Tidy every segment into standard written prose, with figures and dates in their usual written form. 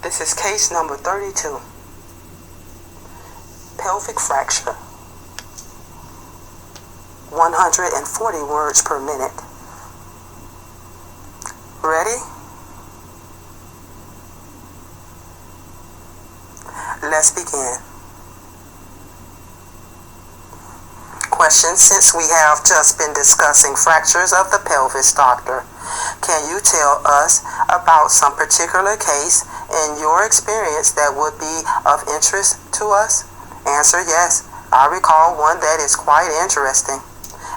This is case number 32. Pelvic fracture. 140 words per minute. Ready? Let's begin. Question: since we have just been discussing fractures of the pelvis, doctor, can you tell us about some particular case in your experience that would be of interest to us? Answer: yes. I recall one that is quite interesting,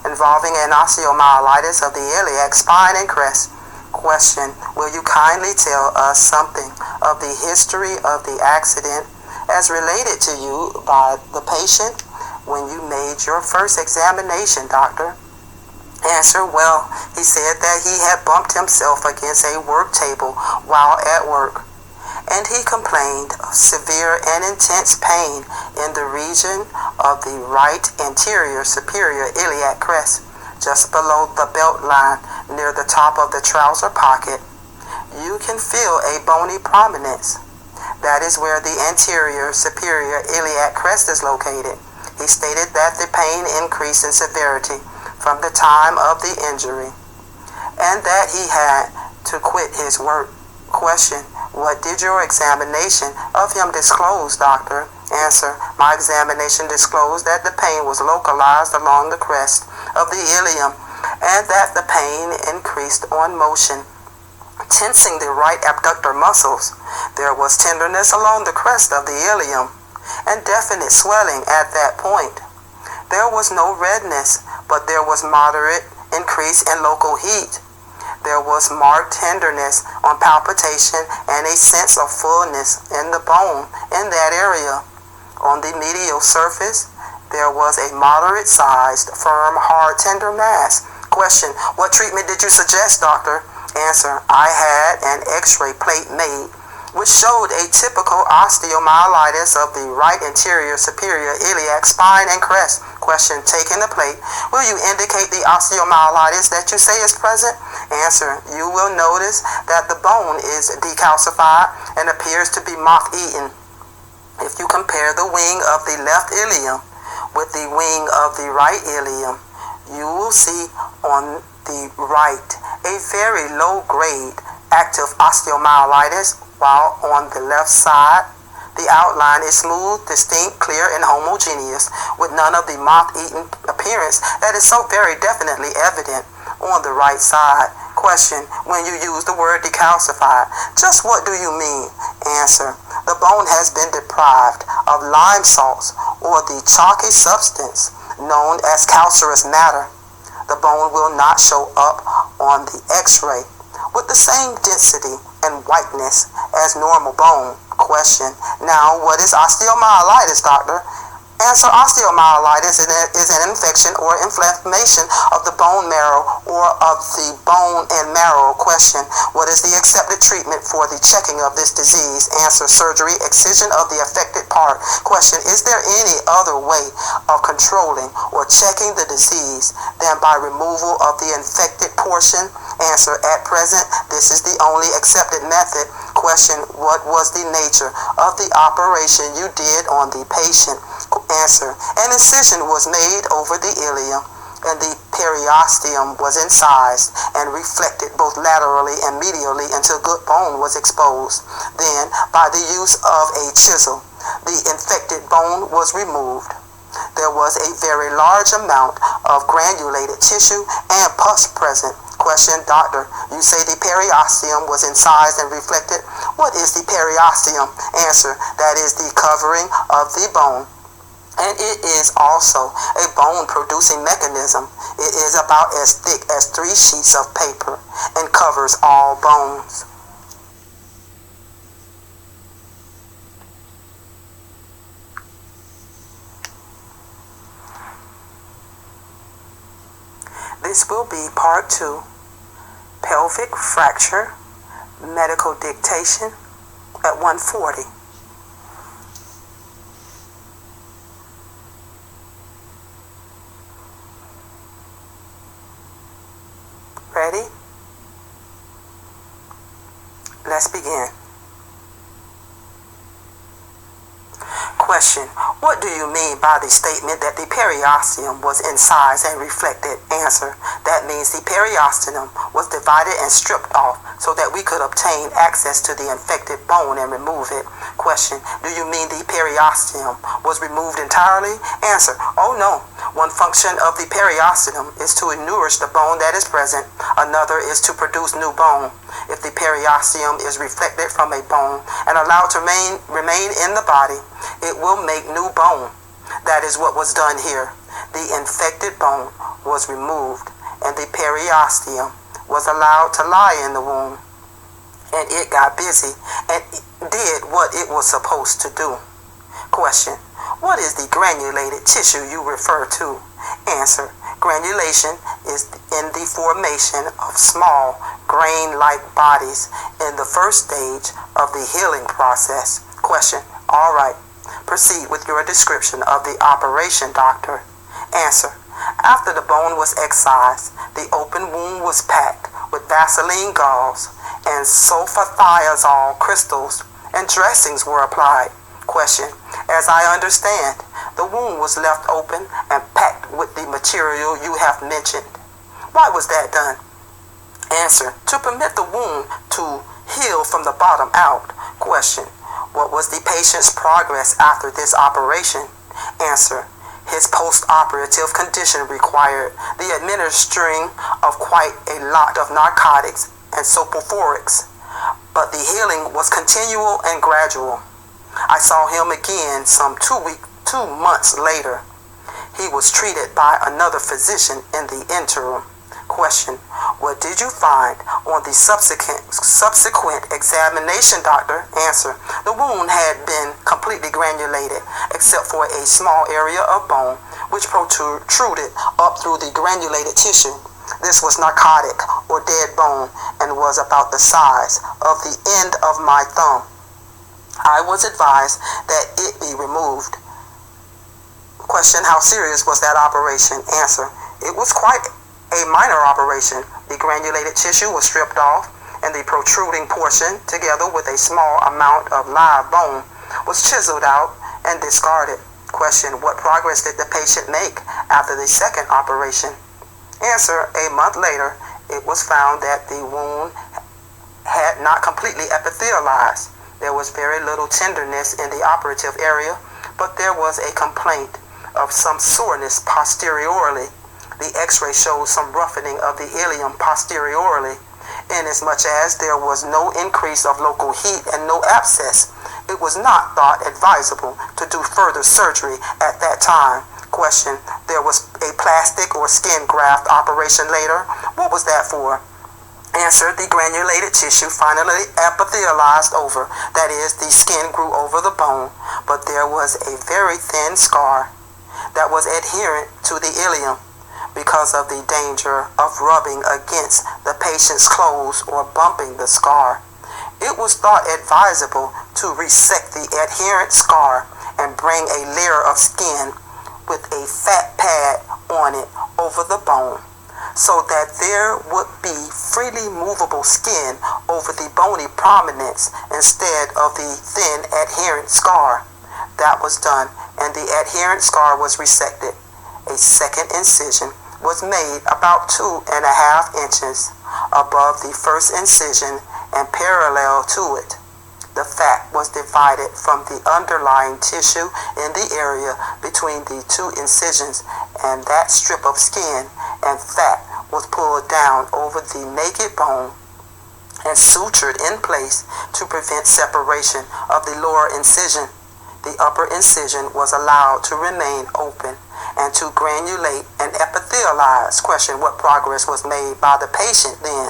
involving an osteomyelitis of the iliac spine and crest. Question: will you kindly tell us something of the history of the accident as related to you by the patient when you made your first examination, doctor? Answer: well, he said that he had bumped himself against a work table while at work, and he complained of severe and intense pain in the region of the right anterior superior iliac crest, just below the belt line near the top of the trouser pocket. You can feel a bony prominence. That is where the anterior superior iliac crest is located. He stated that the pain increased in severity from the time of the injury, and that he had to quit his work. Question: what did your examination of him disclose, doctor? Answer: my examination disclosed that the pain was localized along the crest of the ilium, and that the pain increased on motion, tensing the right abductor muscles. There was tenderness along the crest of the ilium, and definite swelling at that point. There was no redness, but there was moderate increase in local heat. There was marked tenderness on palpation and a sense of fullness in the bone in that area. On the medial surface, there was a moderate-sized, firm, hard, tender mass. Question: what treatment did you suggest, doctor? Answer: I had an X-ray plate made, which showed a typical osteomyelitis of the right anterior superior iliac spine and crest. Question: taking the plate, will you indicate the osteomyelitis that you say is present? Answer: you will notice that the bone is decalcified and appears to be moth-eaten. If you compare the wing of the left ilium with the wing of the right ilium, you will see on the right a very low-grade active osteomyelitis, while on the left side, the outline is smooth, distinct, clear, and homogeneous, with none of the moth-eaten appearance that is so very definitely evident on the right side. Question: when you use the word decalcified, just what do you mean? Answer: the bone has been deprived of lime salts, or the chalky substance known as calcareous matter. The bone will not show up on the X-ray with the same density and whiteness as normal bone. Question: now, what is osteomyelitis, doctor? Answer: osteomyelitis is an infection or inflammation of the bone marrow or of the bone and marrow. Question: what is the accepted treatment for the checking of this disease? Answer: surgery, excision of the affected part. Question: is there any other way of controlling or checking the disease than by removal of the infected portion? Answer: at present, this is the only accepted method. Question: what was the nature of the operation you did on the patient? Answer: an incision was made over the ilium, and the periosteum was incised and reflected both laterally and medially until good bone was exposed. Then, by the use of a chisel, the infected bone was removed. There was a very large amount of granulated tissue and pus present. Question: doctor, you say the periosteum was incised and reflected. What is the periosteum? Answer: that is the covering of the bone, and it is also a bone-producing mechanism. It is about as thick as 3 sheets of paper and covers all bones. This will be part 2, pelvic fracture, medical dictation at 140. Ready? Let's begin. Question, what do you mean by the statement that the periosteum was incised and reflected? Answer, that means the periosteum was divided and stripped off so that we could obtain access to the infected bone and remove it. Question, do you mean the periosteum was removed entirely? Answer, oh no. One function of the periosteum is to nourish the bone that is present. Another is to produce new bone. If the periosteum is reflected from a bone and allowed to remain in the body, it will make new bone. That is what was done here. The infected bone was removed and the periosteum was allowed to lie in the wound, and it got busy and did what it was supposed to do. Question, what is the granulated tissue you refer to? Answer, granulation is in the formation of small grain-like bodies in the first stage of the healing process. Question, all right. Proceed with your description of the operation, doctor. Answer, after the bone was excised, the open wound was packed with Vaseline gauze and sulfathiazole crystals, and dressings were applied. Question, as I understand, the wound was left open and packed with the material you have mentioned. Why was that done? Answer, to permit the wound to heal from the bottom out. Question, what was the patient's progress after this operation? Answer, his post-operative condition required the administering of quite a lot of narcotics and soporifics, but the healing was continual and gradual. I saw him again some 2 months later. He was treated by another physician in the interim. Question, what did you find on the subsequent examination, doctor? Answer, the wound had been completely granulated except for a small area of bone which protruded up through the granulated tissue. This was narcotic or dead bone and was about the size of the end of my thumb. I was advised that it be removed. Question, how serious was that operation? Answer, it was quite a minor operation. The granulated tissue was stripped off and the protruding portion, together with a small amount of live bone, was chiseled out and discarded. Question, what progress did the patient make after the second operation? Answer, a month later, it was found that the wound had not completely epithelialized. There was very little tenderness in the operative area, but there was a complaint of some soreness posteriorly. The x-ray showed some roughening of the ileum posteriorly. Inasmuch as there was no increase of local heat and no abscess, it was not thought advisable to do further surgery at that time. Question, there was a plastic or skin graft operation later. What was that for? Answer, the granulated tissue finally epithelialized over. That is, the skin grew over the bone, but there was a very thin scar that was adherent to the ileum because of the danger of rubbing against the patient's clothes or bumping the scar. It was thought advisable to resect the adherent scar and bring a layer of skin with a fat pad on it over the bone, so that there would be freely movable skin over the bony prominence instead of the thin adherent scar. That was done, and the adherent scar was resected. A second incision was made about 2.5 inches above the first incision and parallel to it. The fat was divided from the underlying tissue in the area between the two incisions, and that strip of skin and fat was pulled down over the naked bone and sutured in place to prevent separation of the lower incision. The upper incision was allowed to remain open and to granulate and epithelialize. Question, what progress was made by the patient then?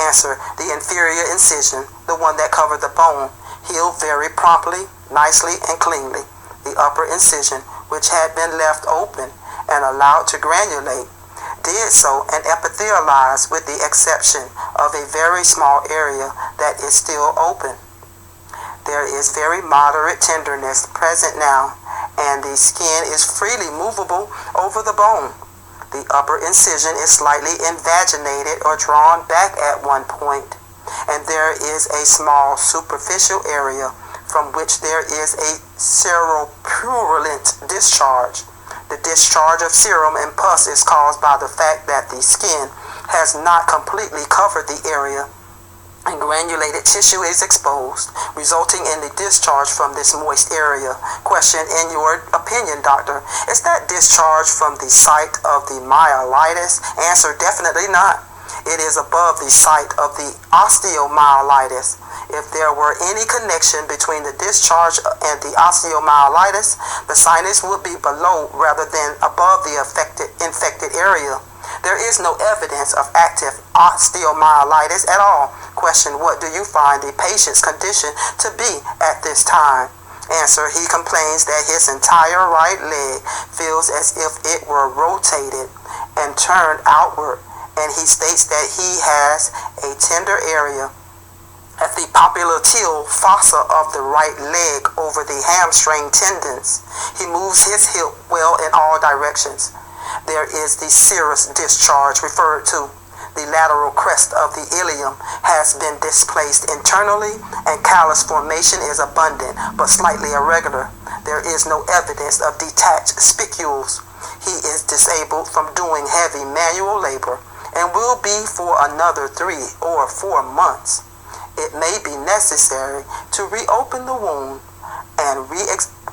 Answer, the inferior incision, the one that covered the bone, healed very promptly, nicely, and cleanly. The upper incision, which had been left open and allowed to granulate, did so and epithelialized with the exception of a very small area that is still open. There is very moderate tenderness present now, and the skin is freely movable over the bone. The upper incision is slightly invaginated or drawn back at one point, and there is a small superficial area from which there is a cerebropurulent discharge. The discharge of serum and pus is caused by the fact that the skin has not completely covered the area and granulated tissue is exposed, resulting in the discharge from this moist area. Question: in your opinion, doctor, is that discharge from the site of the myelitis? Answer: definitely not. It is above the site of the osteomyelitis. If there were any connection between the discharge and the osteomyelitis, the sinus would be below rather than above the infected area. There is no evidence of active osteomyelitis at all. Question: what do you find the patient's condition to be at this time? Answer: he complains that his entire right leg feels as if it were rotated and turned outward, and he states that he has a tender area at the popliteal fossa of the right leg over the hamstring tendons. He moves his hip well in all directions. There is the serous discharge referred to. The lateral crest of the ilium has been displaced internally, and callus formation is abundant but slightly irregular. There is no evidence of detached spicules. He is disabled from doing heavy manual labor and will be for another 3 or 4 months. It may be necessary to reopen the wound and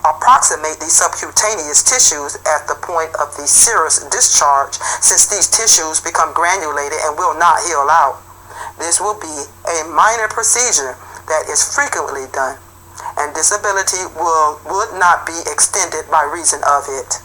approximate the subcutaneous tissues at the point of the serous discharge, since these tissues become granulated and will not heal out. This will be a minor procedure that is frequently done, and disability would not be extended by reason of it.